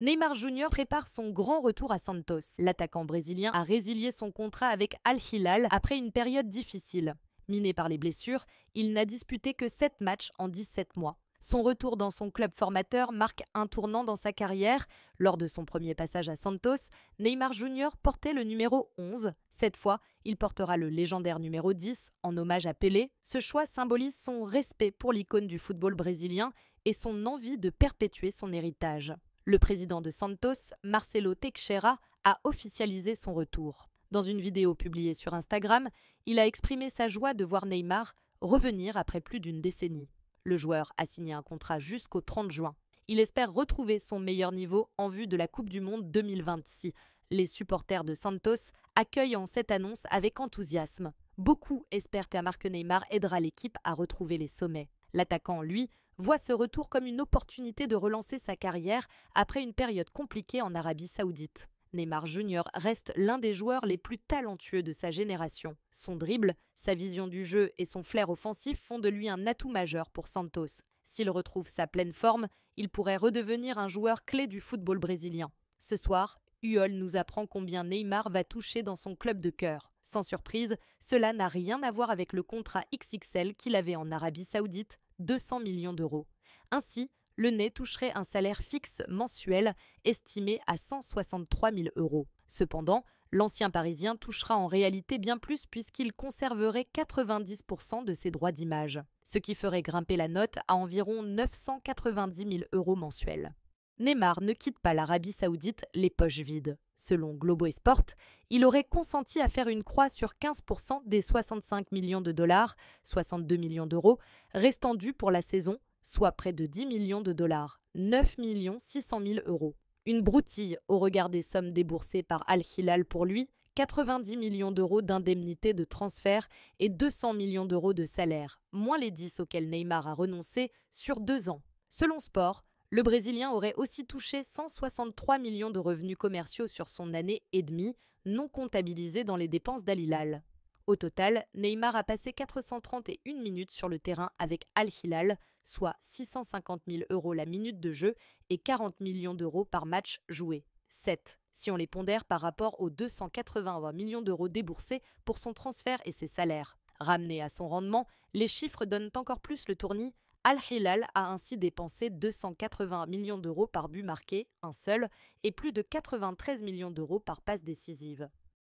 Neymar Jr. prépare son grand retour à Santos. L'attaquant brésilien a résilié son contrat avec Al Hilal après une période difficile. Miné par les blessures, il n'a disputé que 7 matchs en 17 mois. Son retour dans son club formateur marque un tournant dans sa carrière. Lors de son premier passage à Santos, Neymar Jr. portait le numéro 11. Cette fois, il portera le légendaire numéro 10 en hommage à Pelé. Ce choix symbolise son respect pour l'icône du football brésilien et son envie de perpétuer son héritage. Le président de Santos, Marcelo Teixeira, a officialisé son retour. Dans une vidéo publiée sur Instagram, il a exprimé sa joie de voir Neymar revenir après plus d'une décennie. Le joueur a signé un contrat jusqu'au 30 juin. Il espère retrouver son meilleur niveau en vue de la Coupe du Monde 2026. Les supporters de Santos accueillent cette annonce avec enthousiasme. Beaucoup espèrent que Neymar aidera l'équipe à retrouver les sommets. L'attaquant, lui, voit ce retour comme une opportunité de relancer sa carrière après une période compliquée en Arabie Saoudite. Neymar Jr. reste l'un des joueurs les plus talentueux de sa génération. Son dribble, sa vision du jeu et son flair offensif font de lui un atout majeur pour Santos. S'il retrouve sa pleine forme, il pourrait redevenir un joueur clé du football brésilien. Ce soir, UOL nous apprend combien Neymar va toucher dans son club de cœur. Sans surprise, cela n'a rien à voir avec le contrat XXL qu'il avait en Arabie Saoudite, 200 millions d'euros. Ainsi, le Né toucherait un salaire fixe mensuel estimé à 163 000 euros. Cependant, l'ancien Parisien touchera en réalité bien plus puisqu'il conserverait 90% de ses droits d'image, ce qui ferait grimper la note à environ 990 000 euros mensuels. Neymar ne quitte pas l'Arabie Saoudite les poches vides. Selon Globo Esport, il aurait consenti à faire une croix sur 15% des 65 millions de dollars, 62 millions d'euros, restant dus pour la saison, soit près de 10 millions de dollars, 9 600 000 euros. Une broutille au regard des sommes déboursées par Al Hilal pour lui, 90 millions d'euros d'indemnités de transfert et 200 millions d'euros de salaire, moins les 10 auxquels Neymar a renoncé sur 2 ans. Selon Sport, le Brésilien aurait aussi touché 163 millions de revenus commerciaux sur son année et demie, non comptabilisés dans les dépenses d'Al Hilal. Au total, Neymar a passé 431 minutes sur le terrain avec Al Hilal, soit 650 000 euros la minute de jeu et 40 millions d'euros par match joué. 7, si on les pondère par rapport aux 280 millions d'euros déboursés pour son transfert et ses salaires. Ramenés à son rendement, les chiffres donnent encore plus le tournis. Al Hilal a ainsi dépensé 280 millions d'euros par but marqué, un seul, et plus de 93 millions d'euros par passe décisive.